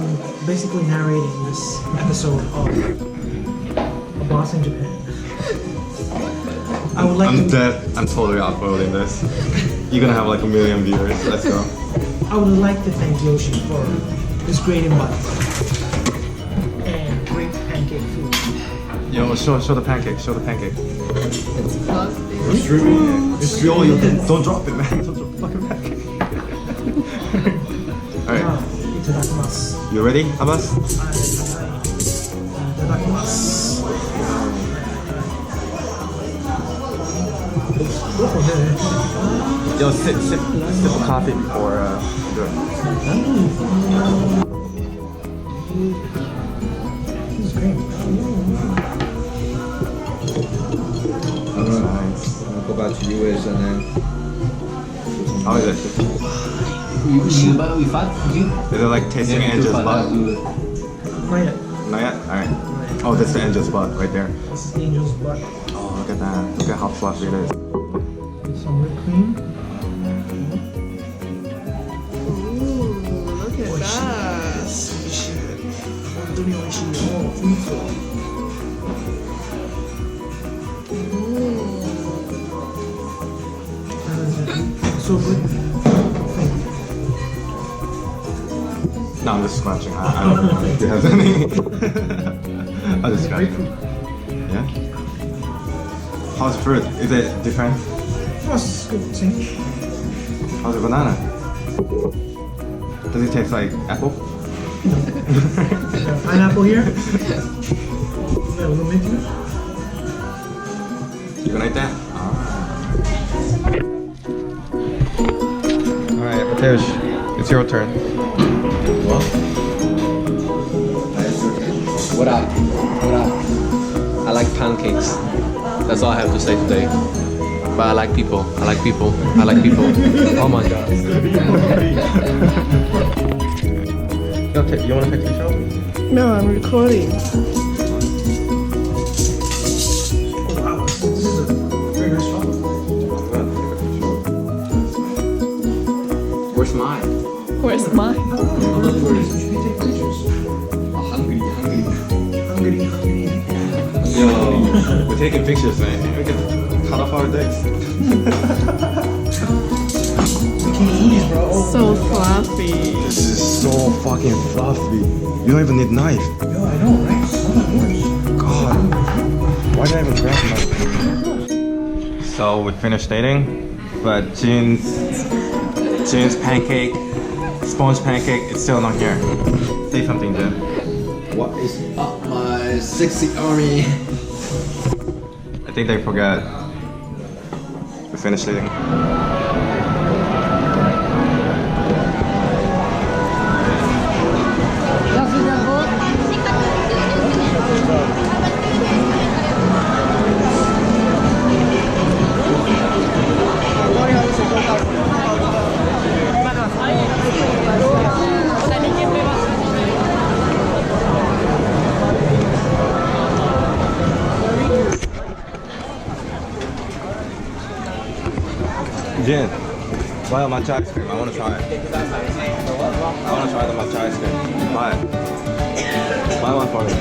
I'm basically narrating this episode of A Boss in Japan. I would like I'm to. dead. I'm totally uploading this. You're gonna have like 1 million viewers. Let's go. I would like to thank Yoshi for this great invite and great pancake food. Yo, show the pancake. Show the pancake. It's positive. Streaming. Yo, don't drop it, man. Don't drop the fucking pancake. Alright. いただきます。 You ready, Abbas? いただきます。Yo, sip a coffee before do it. This is great. That's nice. I'll go back to US and then. How is it? We fought you? Is it like tasting Angel's butt? Not yet. Not yet? Alright. Oh, that's the Angel's butt right there. This is Angel's butt. Oh, look at that. Look at how fluffy it is. With some whipped cream. Ooh, look at that. 本当に美味しい。もうフルーツを。So good. No, I'm just scratching. I don't know if it has any. I'll just scratch. Yeah? How's fruit? Is it different? What's good? Same. How's the banana? Does it taste like apple? Pineapple here. Yeah, a little mint here. You gonna eat that? Alright, Mateusz, it's your turn. What up? What up? I like pancakes. That's all I have to say today. But I like people. I like people. I like people. Oh my god. You wanna take a picture? No, I'm recording. Oh wow, this is a very nice chocolate. Where's mine? Where's mine? You should take pictures. Hungry. Hungry. Yo, we're taking pictures, man. We can cut off our dicks. We can't eat these, bro. Oh, So fluffy. This is so fucking fluffy. You don't even need knife. Yo, I know, right? So much worse. God. Why did I even grab knife? So we finished dating, but Jin's pancake, sponge pancake, it's still not here. Say something, Jin. What is up, my sexy army? I think they forgot. We finished dating. Jin, buy a matcha ice cream. I want to try it. I want to try the matcha ice cream. Buy it. Buy one for me.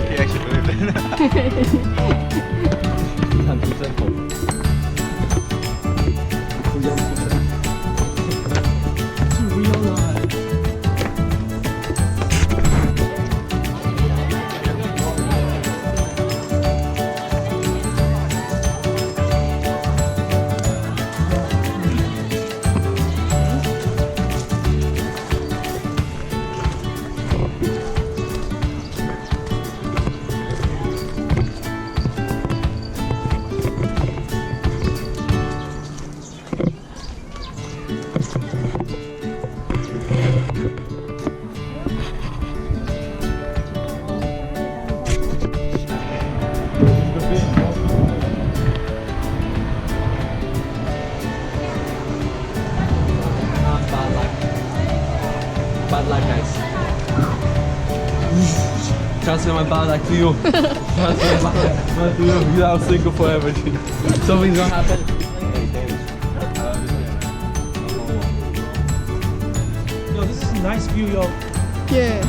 He actually believed it. say my bad like to you. Not to you. You are single forever. Something's gonna happen. Yo, this is a nice view, yo. Yeah.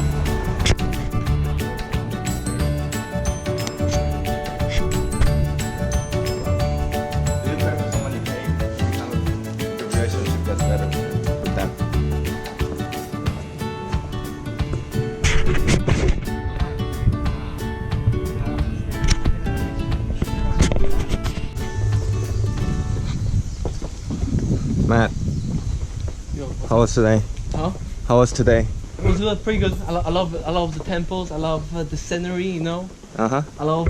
Anytime somebody pays, the relationship gets better with them. Matt, how was today? Huh? How was today? It was pretty good. I love the temples. I love the scenery. You know. Uh-huh. I love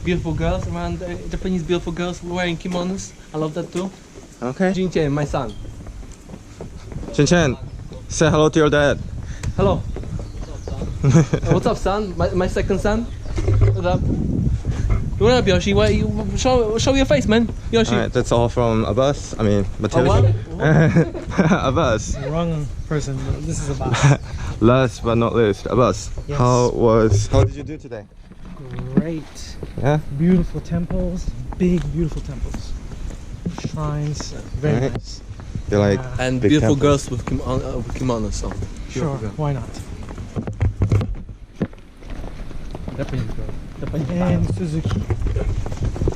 beautiful girls around. Japanese beautiful girls wearing kimonos. I love that too. Okay. Jin-chan, my son. Chen, say hello to your dad. Hello. What's up, son? My second son. What's up? What up, Yoshi? What you show your face, man, Yoshi. Alright, that's all from Abbas. I mean, Matilda. Abbas. Wrong person. This is about Last but not least, Abbas. Yes. How did you do today? great. Yeah? Beautiful temples. Big, beautiful temples. Shrines. Very Right. nice. You like And big beautiful temples? girls with kimonos. So. Sure, why not? And Suzuki.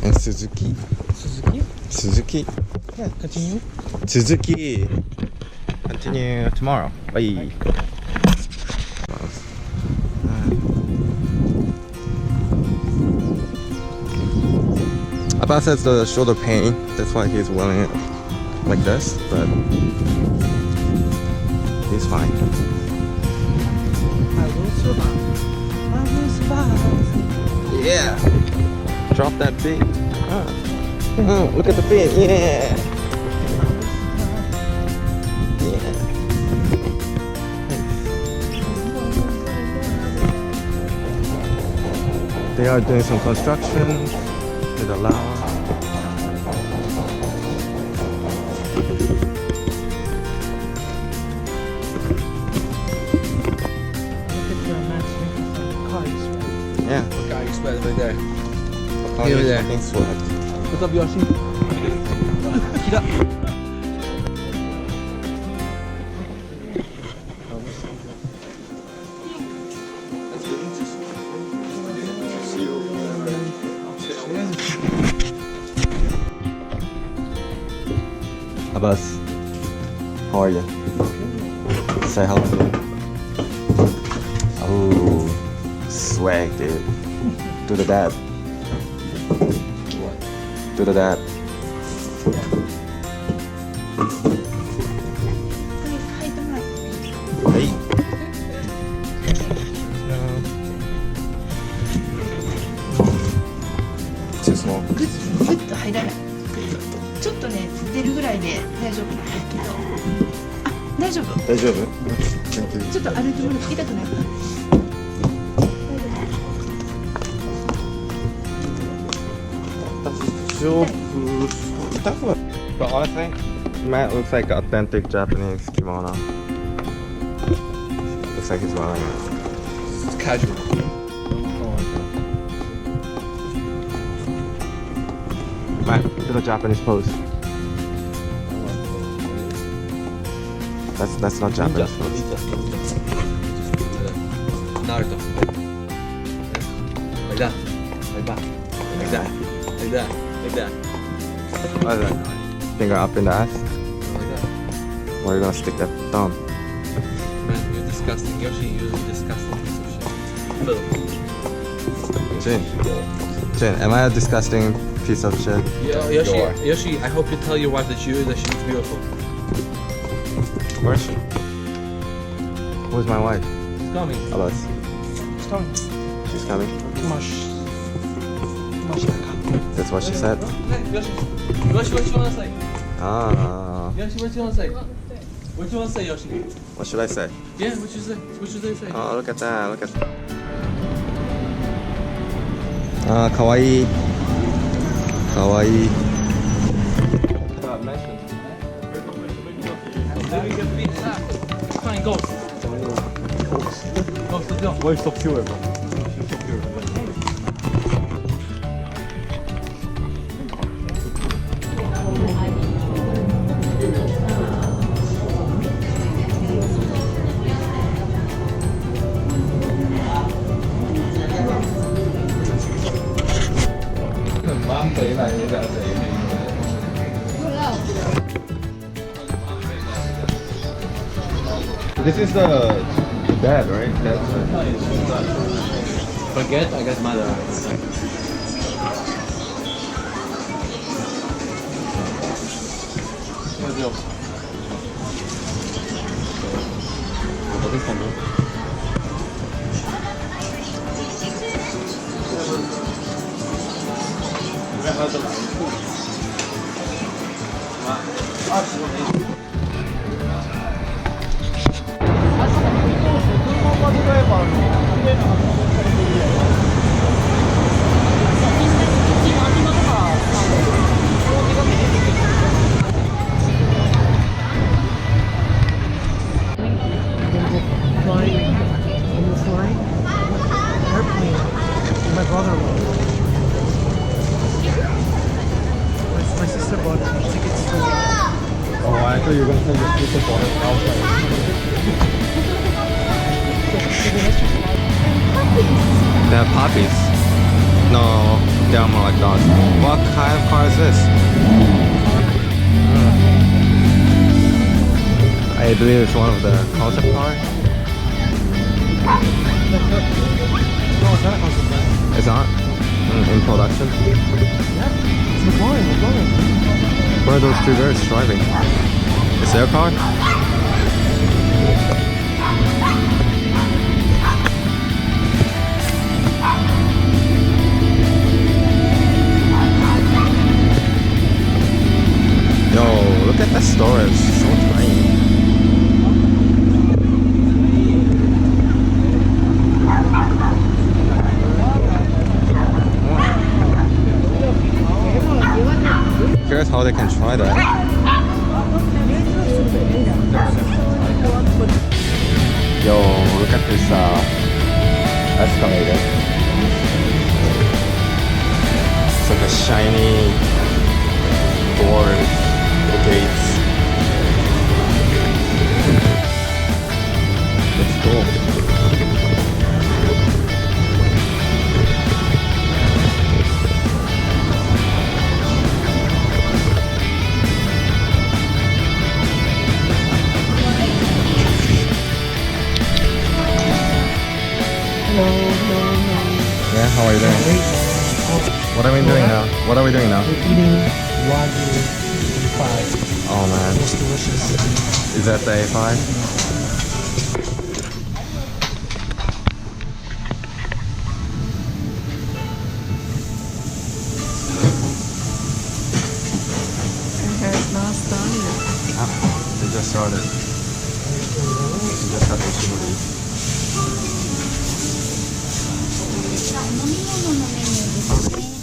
And Suzuki. Suzuki? Suzuki. Yeah, continue. Suzuki. Continue tomorrow. Bye. Abbas has the shoulder pain, that's why he's wearing it like this, but he's fine. I will survive. I will survive. Yeah! Drop that beat. Look at the beat, yeah! They are doing some construction with the lava. Look at the matching cars, right? Yeah. Guy, you sweat right there. Here we there. Sweat. What's up, Yoshi? Abbas, how are you? Say hello. Oh, swag, dude. Do the dab. Do the dab. Hey. Too small. グッと入らないちょっとね出るぐらいで大丈夫なんですけどあ大丈夫大丈夫？ Thank you. ちょっと歩いてもらって痛くないかな But honestly, Matt looks like an authentic Japanese kimono. Looks like he's wearing it. It's casual. Matt, do the Japanese pose. That's not Japanese pose. Naruto. Like that. Like that. Like that. Like that. Like that. What is that? Finger up in the ass? Like that. Where are you gonna stick that thumb? Man, you're disgusting. Yoshi, you're a disgusting piece of shit. Phil. Jin, am I a disgusting piece of shit? Yoshi, I hope you tell your wife that she's beautiful. Where is she? Who's my wife? She's coming. Abbas. It's coming. She's coming. That's what she said. Yoshi, what you wanna say? Ah. Yoshi, what you wanna say? What you wanna say, Yoshi? What should I say? Yeah, what you say? What should they say? Oh, look at that. Look at that. Ah, kawaii. Kawaii. Fine, go. Go, let's go. Where's the fuel? This is the bed, right? That's Forget, I got mother. Flying, when we're flying airplane, my brother-in-law. My sister bought tickets to. Oh, I thought you were gonna send the people for it outside. They have puppies. No, they are more like dogs. What kind of car is this? I believe it's one of the concept cars. No, it's not a concept car. It's not in production. Yeah, it's McLaren. Where are those two girls driving? Is their car? Yo, look at that store, it's so tiny. Curious how they can try that. Yo, look at this escalator. It's like a shiny doors, the gates. That's cool. Yeah, how are you doing? What are we doing now? What are we doing now? We're eating Wagyu A5. Oh man. Most delicious. Is that the A5? It has not started. They just started. We just had to shoot. 飲み物のメニューですね。